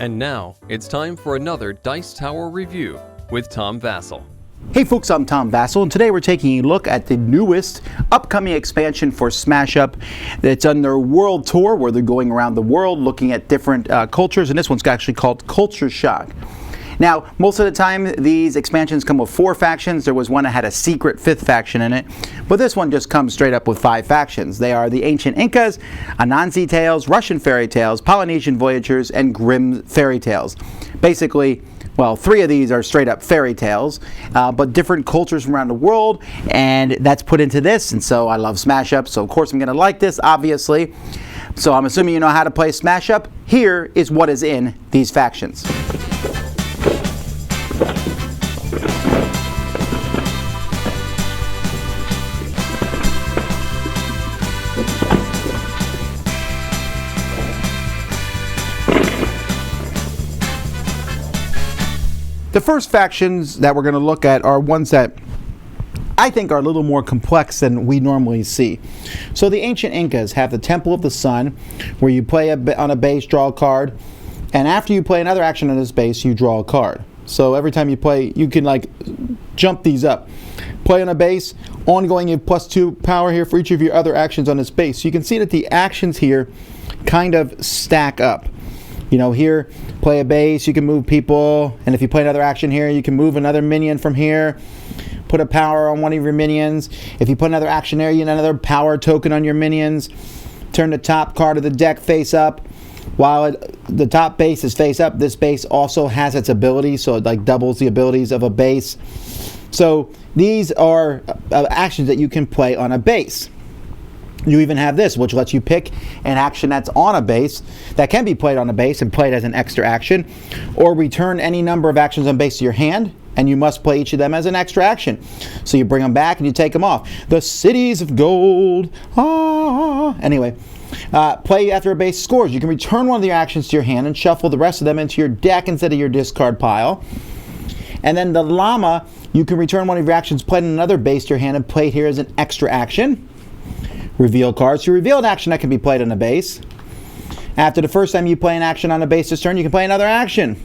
And now, it's time for another Dice Tower review with Tom Vasel. Hey folks, I'm Tom Vasel, and today we're taking a look at the newest upcoming expansion for Smash Up. It's on their world tour where they're going around the world looking at different cultures, and this one's actually called Culture Shock. Now, most of the time, these expansions come with 4 factions. There was one that had a secret 5th faction in it, but this one just comes straight up with 5 factions. They are the Ancient Incas, Anansi Tales, Russian Fairy Tales, Polynesian Voyagers, and Grimm Fairy Tales. Basically, well, 3 of these are straight up fairy tales, but different cultures from around the world, and that's put into this, and so I love Smash Up, so of course I'm going to like this, obviously. So I'm assuming you know how to play Smash Up. Here is what is in these factions. The first factions that we're going to look at are ones that I think are a little more complex than we normally see. So the Ancient Incas have the Temple of the Sun, where you play on a base, draw a card, and after you play another action on this base, you draw a card. So every time you play, you can like jump these up. Play on a base, ongoing, you have +2 power here for each of your other actions on this base. So you can see that the actions here kind of stack up. You know, here, play a base, you can move people, and if you play another action here, you can move another minion from here, put a power on one of your minions. If you put another action there, you get another power token on your minions. Turn the top card of the deck face up. While the top base is face up, this base also has its abilities, so it like doubles the abilities of a base. So these are actions that you can play on a base. You even have this, which lets you pick an action that's on a base, that can be played on a base and played as an extra action, or return any number of actions on base to your hand, and you must play each of them as an extra action. So you bring them back and you take them off. The cities of gold. Anyway, play after a base scores. You can return one of the actions to your hand and shuffle the rest of them into your deck instead of your discard pile. And then the llama, you can return one of your actions played in another base to your hand and play it here as an extra action. Reveal cards. You reveal an action that can be played on a base. After the first time you play an action on a base this turn, you can play another action.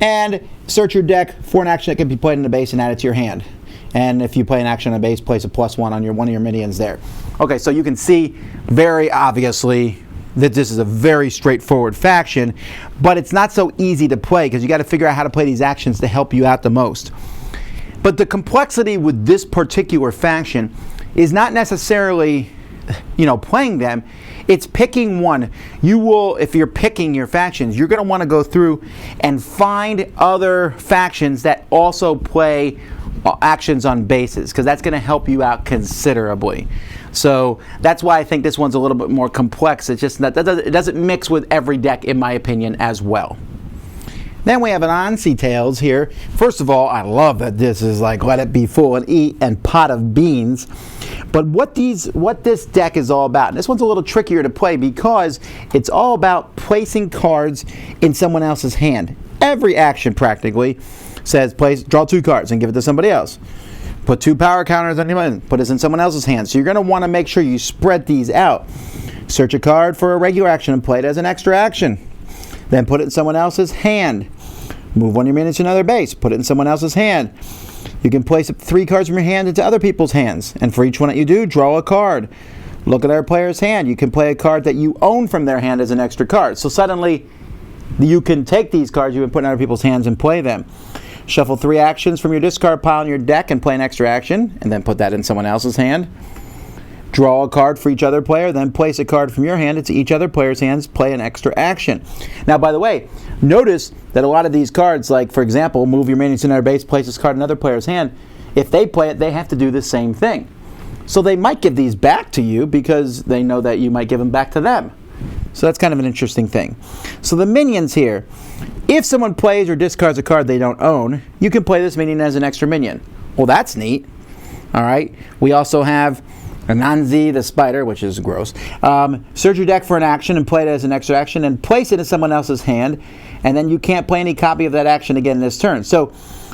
And search your deck for an action that can be played on the base and add it to your hand. And if you play an action on a base, place a +1 on one of your minions there. Okay, so you can see very obviously that this is a very straightforward faction, but it's not so easy to play because you got to figure out how to play these actions to help you out the most. But the complexity with this particular faction is not necessarily, playing them. It's picking one. You will, if you're picking your factions, you're going to want to go through and find other factions that also play actions on bases, because that's going to help you out considerably. So that's why I think this one's a little bit more complex. It's just that it doesn't mix with every deck, in my opinion, as well. Then we have an Anansi Tales here. First of all, I love that this is like let it be full and eat and pot of beans. But what this deck is all about, and this one's a little trickier to play because it's all about placing cards in someone else's hand. Every action practically says draw 2 cards and give it to somebody else. Put 2 power counters on your hand, put it in someone else's hand. So you're going to want to make sure you spread these out. Search a card for a regular action and play it as an extra action. Then put it in someone else's hand. Move one of your minions to another base. Put it in someone else's hand. You can place 3 cards from your hand into other people's hands. And for each one that you do, draw a card. Look at our player's hand. You can play a card that you own from their hand as an extra card. So suddenly, you can take these cards you've been putting in other people's hands and play them. Shuffle 3 actions from your discard pile in your deck and play an extra action. And then put that in someone else's hand. Draw a card for each other player, then place a card from your hand into each other player's hands, play an extra action. Now, by the way, notice that a lot of these cards, like, for example, move your minions to another base, place this card in another player's hand, if they play it, they have to do the same thing. So they might give these back to you because they know that you might give them back to them. So that's kind of an interesting thing. So the minions here, if someone plays or discards a card they don't own, you can play this minion as an extra minion. Well, that's neat. All right. We also have Anansi the spider, which is gross. Search your deck for an action and play it as an extra action and place it in someone else's hand, and then you can't play any copy of that action again this turn. So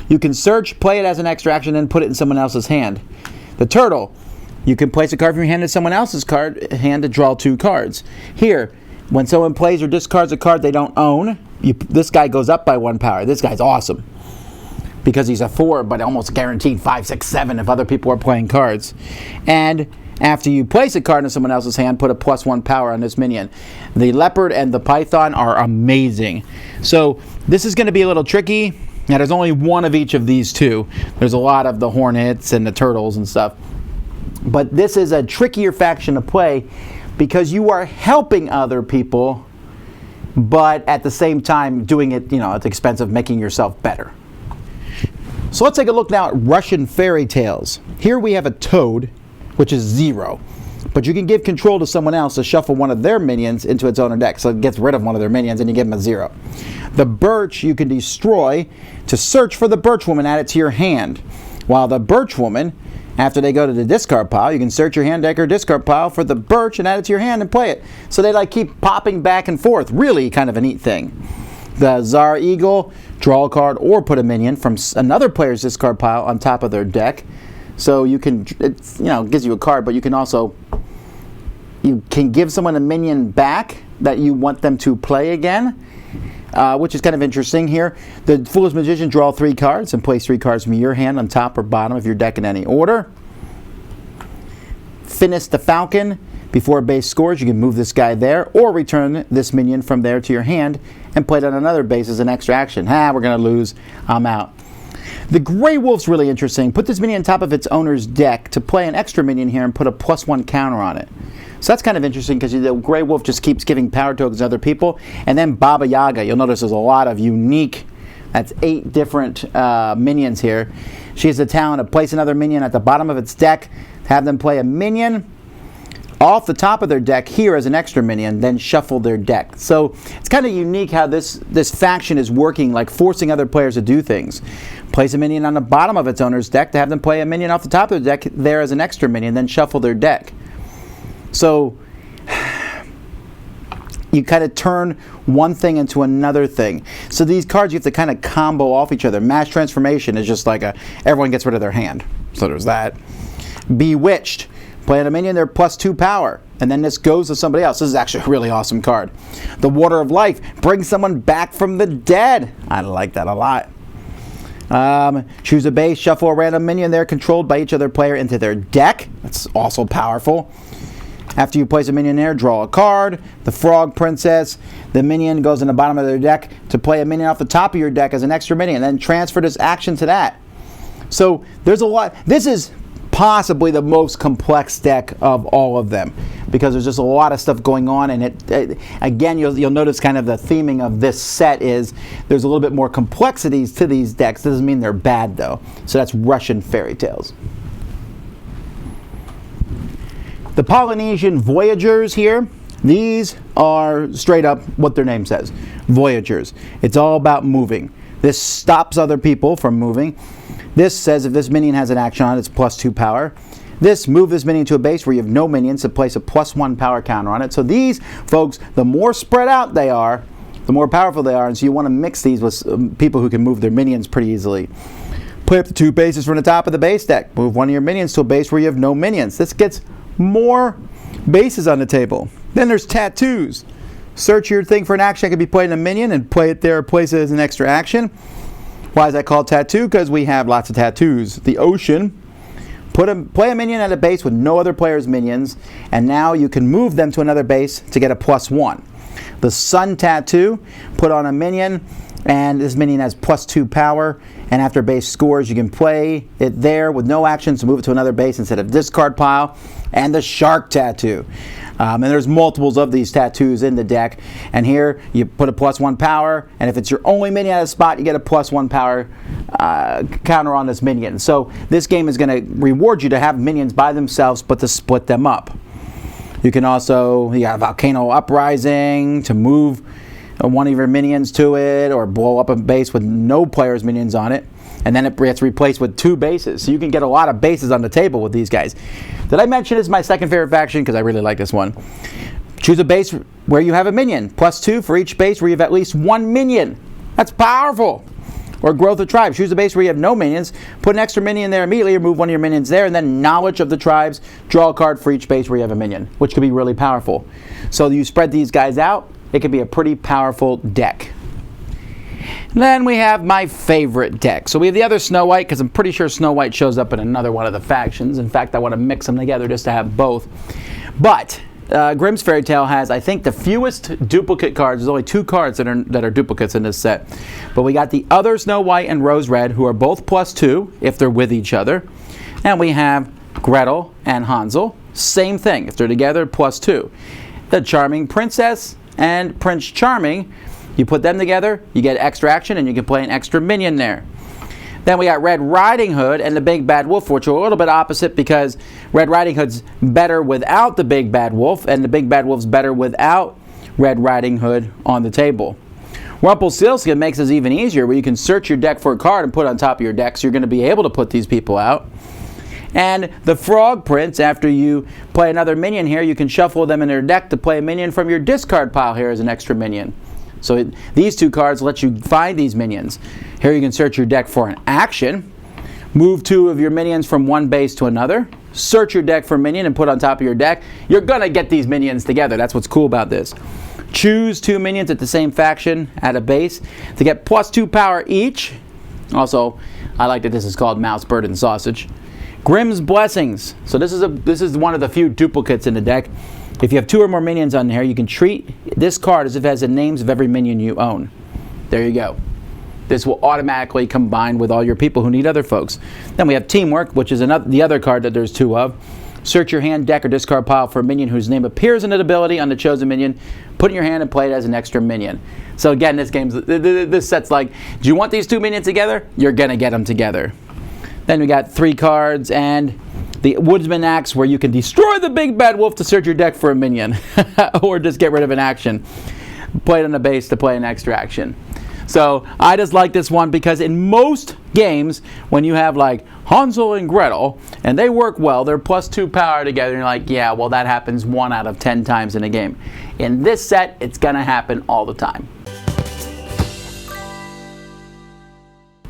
you can search, play it as an extra action, and put it in someone else's hand. The turtle, you can place a card from your hand to someone else's hand to draw 2 cards. Here, when someone plays or discards a card they don't own, this guy goes up by 1 power. This guy's awesome because he's a 4, but almost guaranteed 5, 6, 7 if other people are playing cards. And after you place a card in someone else's hand, put a +1 power on this minion. The leopard and the python are amazing. So this is going to be a little tricky. Now there's only one of each of these two. There's a lot of the hornets and the turtles and stuff. But this is a trickier faction to play because you are helping other people, but at the same time doing it, at the expense of making yourself better. So let's take a look now at Russian fairy tales. Here we have a toad, which is 0. But you can give control to someone else to shuffle one of their minions into its owner deck. So it gets rid of one of their minions and you give them a 0. The birch you can destroy to search for the birch woman, add it to your hand. While the birch woman, after they go to the discard pile, you can search your hand deck or discard pile for the birch and add it to your hand and play it. So they keep popping back and forth. Really kind of a neat thing. The Tsar Eagle, draw a card or put a minion from another player's discard pile on top of their deck. So you can, it gives you a card, but you can also, you can give someone a minion back that you want them to play again, which is kind of interesting here. The Foolish Magician, draw 3 cards and place 3 cards from your hand on top or bottom of your deck in any order. Finish the Falcon. Before base scores, you can move this guy there or return this minion from there to your hand and play it on another base as an extra action. We're going to lose. I'm out. The Grey Wolf's really interesting. Put this minion on top of its owner's deck to play an extra minion here and put a +1 counter on it. So that's kind of interesting because the Grey Wolf just keeps giving power tokens to other people. And then Baba Yaga, you'll notice there's a lot of unique, that's 8 different minions here. She has the talent to place another minion at the bottom of its deck, have them play a minion off the top of their deck here as an extra minion, then shuffle their deck. So it's kind of unique how this faction is working, like forcing other players to do things. Place a minion on the bottom of its owner's deck to have them play a minion off the top of the deck there as an extra minion, then shuffle their deck. So you kind of turn one thing into another thing. So these cards you have to kind of combo off each other. Mass Transformation is just like everyone gets rid of their hand. So there's that. Bewitched. Play a minion, they're +2 power. And then this goes to somebody else. This is actually a really awesome card. The Water of Life. Bring someone back from the dead. I like that a lot. Choose a base, shuffle a random minion there controlled by each other player into their deck. That's also powerful. After you place a minion there, draw a card. The Frog Princess. The minion goes in the bottom of their deck to play a minion off the top of your deck as an extra minion. Then transfer this action to that. So there's a lot. This is possibly the most complex deck of all of them because there's just a lot of stuff going on, and again you'll notice kind of the theming of this set is there's a little bit more complexities to these decks. Doesn't mean they're bad though. So that's Russian fairy tales. The Polynesian Voyagers here, these are straight up what their name says, Voyagers. It's all about moving. This stops other people from moving. This says if this minion has an action on it, it's +2 power. This, move this minion to a base where you have no minions to place a +1 power counter on it. So these, folks, the more spread out they are, the more powerful they are, and so you want to mix these with people who can move their minions pretty easily. Play up to 2 bases from the top of the base deck. Move one of your minions to a base where you have no minions. This gets more bases on the table. Then there's tattoos. Search your thing for an action that can be played in a minion and play it there or place it as an extra action. Why is that called tattoo? Because we have lots of tattoos. The Ocean. Play a minion at a base with no other player's minions, and now you can move them to another base to get a +1. The Sun Tattoo. Put on a minion, and this minion has +2 power, and after base scores, you can play it there with no actions to move it to another base instead of discard pile. And the Shark Tattoo. And there's multiples of these tattoos in the deck. And here you put a +1 power, and if it's your only minion at a spot, you get a +1 power counter on this minion. So this game is going to reward you to have minions by themselves, but to split them up. You can also, you got Volcano Uprising to move one of your minions to it, or blow up a base with no player's minions on it. And then it gets replaced with 2 bases. So you can get a lot of bases on the table with these guys. Did I mention this is my second favorite faction? Because I really like this one. Choose a base where you have a minion. +2 for each base where you have at least 1 minion. That's powerful. Or Growth of Tribes. Choose a base where you have no minions. Put an extra minion there immediately, or move one of your minions there. And then Knowledge of the Tribes. Draw a card for each base where you have a minion, which could be really powerful. So you spread these guys out, it could be a pretty powerful deck. Then we have my favorite deck. So we have the other Snow White, because I'm pretty sure Snow White shows up in another one of the factions. In fact, I want to mix them together just to have both. But Grimm's Fairy Tale has, I think, the fewest duplicate cards. There's only 2 cards that are duplicates in this set. But we got the other Snow White and Rose Red, who are both +2 if they're with each other. And we have Gretel and Hansel. Same thing. If they're together, +2. The Charming Princess and Prince Charming, you put them together, you get extra action, and you can play an extra minion there. Then we got Red Riding Hood and the Big Bad Wolf, which are a little bit opposite because Red Riding Hood's better without the Big Bad Wolf, and the Big Bad Wolf's better without Red Riding Hood on the table. Rumpelstiltskin makes this even easier, where you can search your deck for a card and put it on top of your deck, so you're going to be able to put these people out. And the Frog Prince, after you play another minion here, you can shuffle them in their deck to play a minion from your discard pile here as an extra minion. So these 2 cards let you find these minions. Here you can search your deck for an action, move 2 of your minions from one base to another, search your deck for a minion and put on top of your deck. You're going to get these minions together. That's what's cool about this. Choose 2 minions at the same faction at a base to get +2 power each. Also, I like that this is called Mouse, Bird, and Sausage. Grimm's Blessings. So this is one of the few duplicates in the deck. If you have 2 or more minions on here, you can treat this card as if it has the names of every minion you own. There you go. This will automatically combine with all your people who need other folks. Then we have Teamwork, which is the other card that there's 2 of. Search your hand, deck, or discard pile for a minion whose name appears in an ability on the chosen minion. Put it in your hand and play it as an extra minion. So again, this set's like, do you want these 2 minions together? You're going to get them together. Then we got 3 cards and the Woodsman Axe, where you can destroy the Big Bad Wolf to search your deck for a minion. Or just get rid of an action. Play it on the base to play an extra action. So I just like this one because in most games, when you have like Hansel and Gretel, and they work well, they're +2 power together, and you're like, yeah, well that happens 1 out of 10 times in a game. In this set, it's going to happen all the time.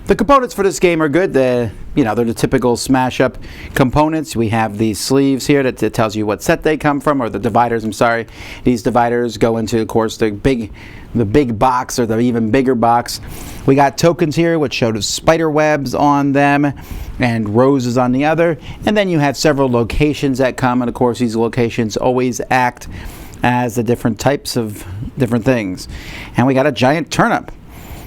The components for this game are good. They're the typical smash-up components. We have these sleeves here that tells you what set they come from, or the dividers, I'm sorry. These dividers go into, of course, the big box or the even bigger box. We got tokens here which show the spider webs on them and roses on the other. And then you have several locations that come, and of course these locations always act as the different types of different things. And we got a giant turnip.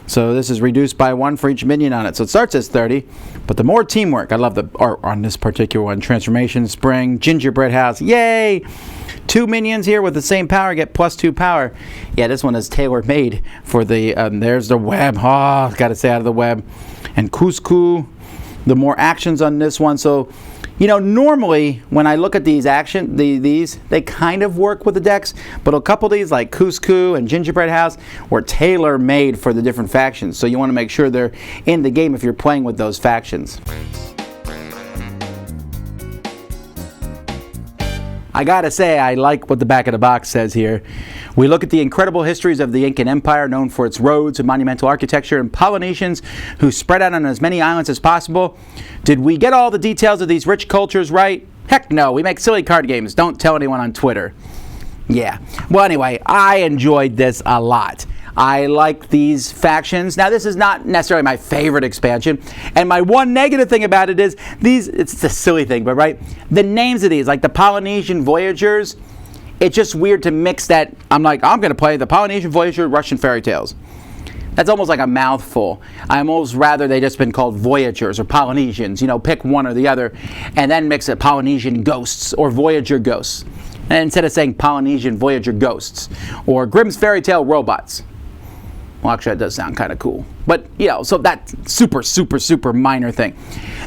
So this is reduced by 1 for each minion on it. So it starts as 30, but the more teamwork. I love the art on this particular one. Transformation Spring, Gingerbread House, yay! 2 minions here with the same power get +2 power. Yeah, this one is tailor-made for the, there's the web. Oh, gotta stay out of the web. And Couscous, the more actions on this one. So, normally when I look at these they kind of work with the decks, but a couple of these like Couscous and Gingerbread House were tailor-made for the different factions. So you want to make sure they're in the game if you're playing with those factions. I gotta say, I like what the back of the box says here. We look at the incredible histories of the Incan Empire, known for its roads and monumental architecture, and Polynesians who spread out on as many islands as possible. Did we get all the details of these rich cultures right? Heck no, we make silly card games. Don't tell anyone on Twitter. Yeah. Well, anyway, I enjoyed this a lot. I like these factions. Now, this is not necessarily my favorite expansion, and my one negative thing about it is it's a silly thing, but right, the names of these, like the Polynesian Voyagers, it's just weird to mix that. I'm like, I'm going to play the Polynesian Voyager Russian Fairy Tales. That's almost like a mouthful. I almost rather they just been called Voyagers or Polynesians, pick one or the other, and then mix it Polynesian Ghosts or Voyager Ghosts. And instead of saying Polynesian Voyager Ghosts or Grimm's Fairy Tale Robots. Well, actually, that does sound kind of cool. But, so that's super, super, super minor thing.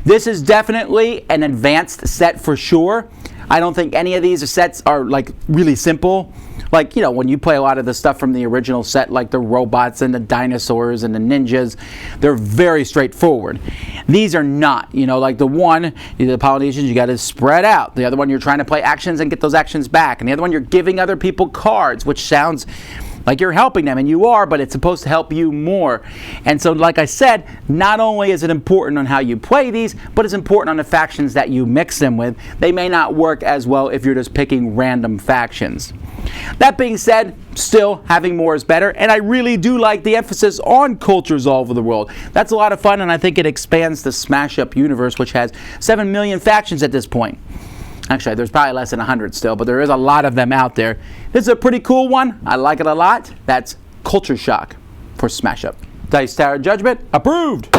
This is definitely an advanced set for sure. I don't think any of these sets are, like, really simple. Like, when you play a lot of the stuff from the original set, like the robots and the dinosaurs and the ninjas, they're very straightforward. These are not, like the Polynesians, you got to spread out. The other one, you're trying to play actions and get those actions back. And the other one, you're giving other people cards, which sounds like you're helping them, and you are, but it's supposed to help you more. And so, like I said, not only is it important on how you play these, but it's important on the factions that you mix them with. They may not work as well if you're just picking random factions. That being said, still having more is better, and I really do like the emphasis on cultures all over the world. That's a lot of fun, and I think it expands the Smash Up universe, which has 7 million factions at this point. Actually, there's probably less than 100 still, but there is a lot of them out there. This is a pretty cool one. I like it a lot. That's Culture Shock for Smash Up. Dice Tower Judgment approved.